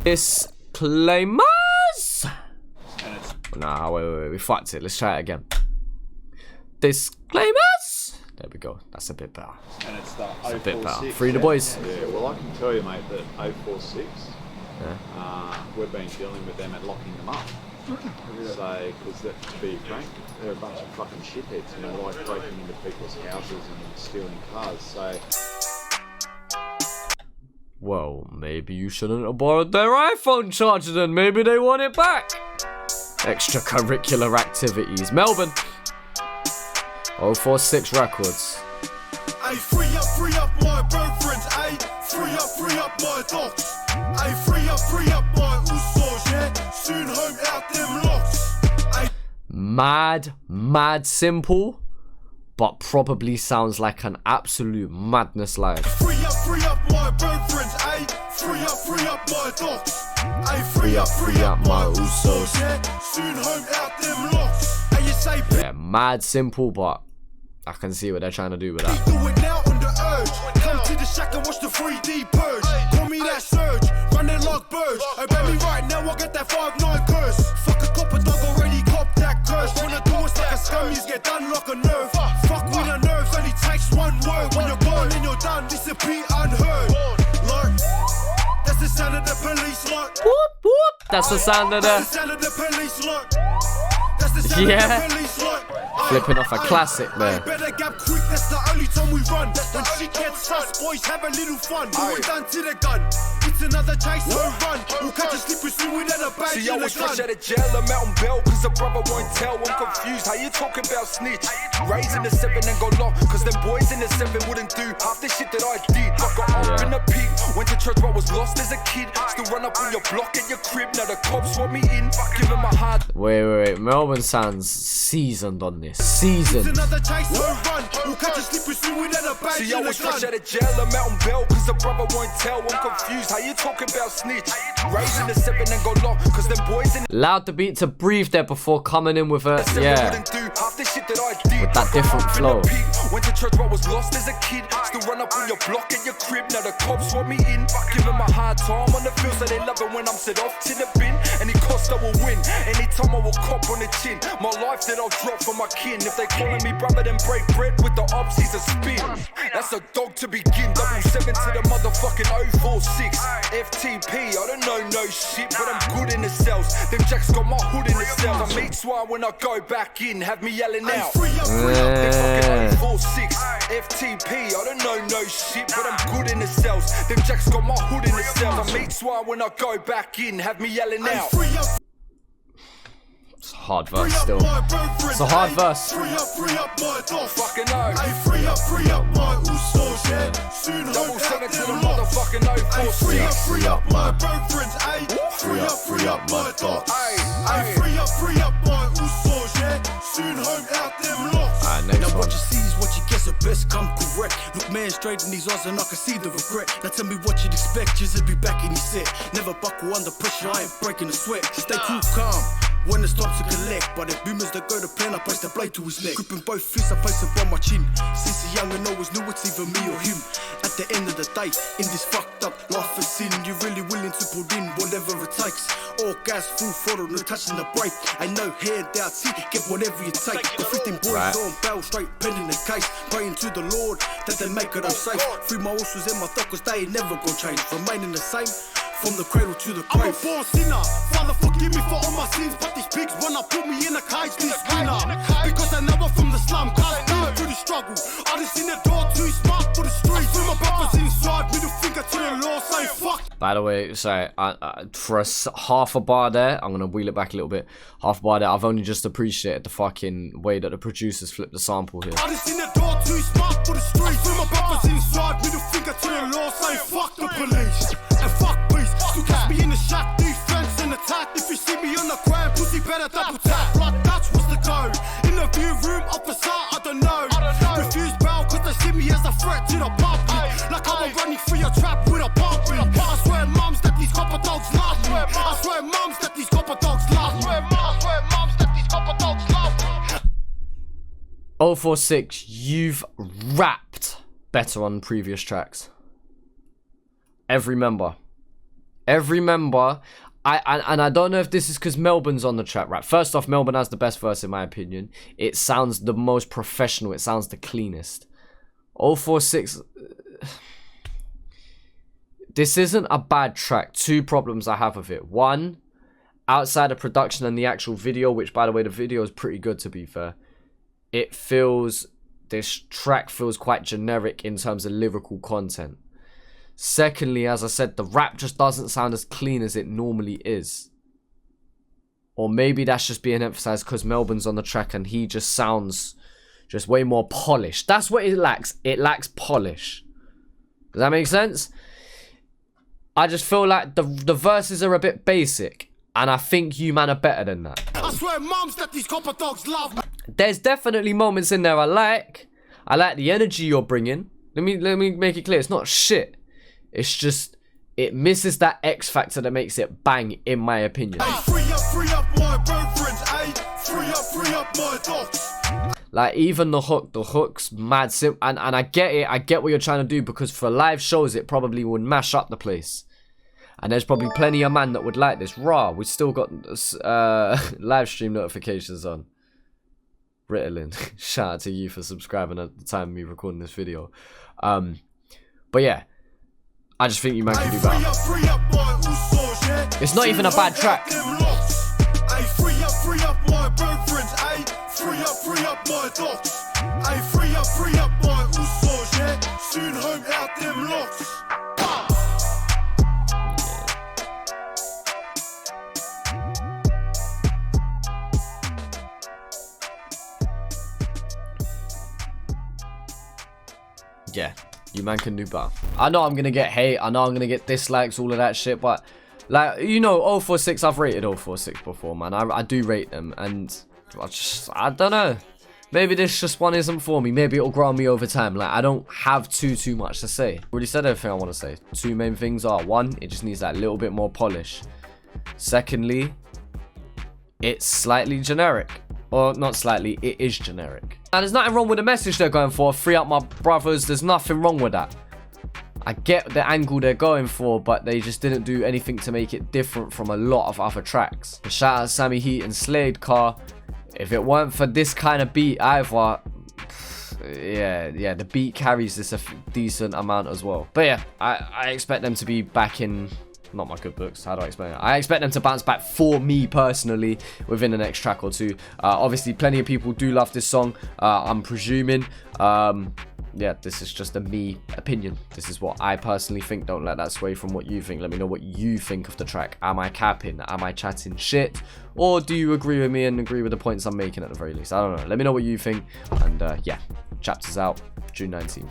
Disclaimers! Nah, wait, we fucked it. Let's try it again. Disclaimers! There we go. That's a bit better. And it's the a bit better. Free the boys. Yeah, well, I can tell you, mate, that 046, we've been dealing with them and locking them up. So, because to be frank, they're a bunch of fucking shitheads, you know, like breaking into people's houses and stealing cars. So, well, maybe you shouldn't have borrowed their iPhone charger then. Maybe they want it back. Extracurricular activities. Melbourne. 046 Records. Ay, free up my boyfriends. Ay, free up my dogs. Ay, free up my usos, yeah. Soon home out them locks. Ay. Mad simple, but probably sounds like an absolute madness live. Free up my boyfriends. Ay, free up my dogs. Ay, free up my usos, yeah. Soon home out them locks. Ay, you say, yeah, mad simple, but I can see what they're trying to do with that. do it now on the urge. Come to the shack and watch the 3D purge. Call me that surge, running like birds. Obey me right now, I'll get that 5'9" curse. Fuck a copper dog, already cop that curse. Wanna do us like a scummies, get done like a nerve. Fuck with the nerves, only takes one word. When you're gone and you're done, disappear unheard. Like, that's the sound of the police, like. Whoop, whoop. That's the sound of That's the the... sound of the police, like. That's the sound Yeah. of the police, like. Flipping off a classic there. Better gap quick, that's the only time we run. When shit gets sus, boys have a little fun. We're done to the gun. It's another chase, so run. We'll catch a slippery soon without a badge. See, I was fresh out of jail, I'm out on bail, cause the brother won't tell. I'm confused, how you talking about snitch? Raising the 7 and go lock, cause them boys in the 7 wouldn't do half the shit that I did. I got up in the pig, went to church but was lost as a kid. Still run up on your block at your crib, now the cops want me in. Give him my heart. Wait. Melbourne sounds seasoned on this. Seasoned. Another chase, so run. We'll catch a slippery soon without a badge. See, I was fresh out of jail, I'm out on bail, cause the brother won't tell. I'm confused, how you talking about snitch? Raising the 7 and go lock, cause them boys in Allowed the beat to breathe there before coming in with a, yeah, wouldn't do half the shit that I did. with that different flow. Went to church but was lost as a kid. Still run up on your block at your crib, now the cops want me in. Give him a hard time on the field, so they love it when I'm set off to the bin. Any cost I will win, anytime I will cop on the chin. My life that I'll drop for my kin. If they calling me brother, then break bread with the ops, he's a spin. That's a dog to begin. 7 to the motherfucking 046. FTP, I don't know no shit, but I'm good in the cells. Them jacks got my hood in the cells. I meet swire when I go back in, have me yelling out. Them fucking 046. FTP, I don't know no shit, but I'm good in the cells. Them jacks got my hood in the cells. I meet swire when I go back in, have me yelling out. It's a hard verse still. It's a hard verse. Free up my dog. Fucking no. Ay, free up my usos, yeah. Soon home 7 out to the them locks. motherfucking Ay, 046. free up my boyfriends, ay. Free up my dogs. Ay, free up my usos, yeah. Soon home out them locks. Alright, next Now one. what you see is what you get, so best come correct. Look man straight in these eyes and I can see the regret. Now tell me what you'd expect, just to be back in your set. Never buckle under pressure, I ain't breaking a sweat. Stay cool, calm. When it stops to collect, but the boomers that go to plan, I place the blade to his neck. Gripping both fists, I place it on my chin. Since a young and always knew it's either me or him. At the end of the day, in this fucked up life of sin, you're really willing to put in whatever it takes. All gas, full throttle, no touching the brake. I know head out, see, get whatever you take. The 15 boys on bail, straight pending the case. Praying to the Lord that they make it all safe. Free my horses and my thought, cause they ain't never gonna change. Remaining the same. From the cradle to the grave. I'm a born sinner. Father, forgive me for all my sins. But these pigs wanna put me in a cage this winter. Because I know I'm from the slum. Cause I through the struggle. I just in the door too smart for the streets. Through my brothers inside. Middle finger to the law. Say fuck. By the way, sorry, for half a bar there, I'm gonna wheel it back a little bit. Half a bar there, I've only just appreciated the fucking way that the producers flipped the sample here. I just in the door too smart for the streets. Through my brothers inside. Middle finger to the law. Say fuck the police. And fuck peace. You catch me in the shot, defense and attack. If you see me on the ground, pussy better double tap. Blood, that's what's the code. In the view room, officer, I don't know. Refuse bail cause they see me as a threat to the public. Like I'm running through your trap with a pumpy. I swear mums that these copper dogs love me. I swear mums that these copper dogs love me. I swear mums that these copper dogs love me. 046, you've rapped better on previous tracks. Every member. Every member, I don't know if this is because Melbourne's on the track, right? First off, Melbourne has the best verse in my opinion. It sounds the most professional. It sounds the cleanest. 046. This isn't a bad track. Two problems I have with it. One, outside of production and the actual video, which by the way, the video is pretty good to be fair. This track feels quite generic in terms of lyrical content. Secondly, as I said, the rap just doesn't sound as clean as it normally is. Or maybe that's just being emphasized because Melbourne's on the track and he just sounds just way more polished. That's what it lacks. It lacks polish. Does that make sense? I just feel like the verses are a bit basic. And I think you man are better than that. I swear mums that these copper dogs love me. There's definitely moments in there I like. I like the energy you're bringing. Let me make it clear. It's not shit. It's just, it misses that X factor that makes it bang, in my opinion. Free up my boyfriends, free up my dogs. Like, even the hook's mad simple. And I get it. I get what you're trying to do because for live shows, it probably would mash up the place. And there's probably plenty of man that would like this. Raw, we still got live stream notifications on. Ritalin, shout out to you for subscribing at the time of me recording this video. But yeah, I just think you man can do better. It's not even a bad track. Free up my boyfriends, free up my dogs. Free up my usos, yeah. Soon home out them locks. Yeah, you man can do better. I know I'm gonna get hate, I know I'm gonna get dislikes, all of that shit, but like, you know, 046, I've rated 046 before, man. I do rate them, and I don't know. Maybe this just one isn't for me. Maybe it'll grow on me over time. Like, I don't have too much to say. Already said everything I want to say. Two main things are, one, it just needs that little bit more polish. Secondly, it's slightly generic. Or not slightly, it is generic. And there's nothing wrong with the message they're going for. Free up my brothers. There's nothing wrong with that. I get the angle they're going for, but they just didn't do anything to make it different from a lot of other tracks. Shout out Sammy Heat and Slade Car. If it weren't for this kind of beat either, yeah, the beat carries this a decent amount as well. But yeah, I expect them to be back in, not my good books, how do I explain it? I expect them to bounce back for me personally within the next track or two. Obviously, plenty of people do love this song, I'm presuming. Yeah, this is just a me opinion. This is what I personally think. Don't let that sway from what you think. Let me know what you think of the track. Am I capping? Am I chatting shit? Or do you agree with me and agree with the points I'm making at the very least? I don't know. Let me know what you think. And yeah, chapter's out June 19th.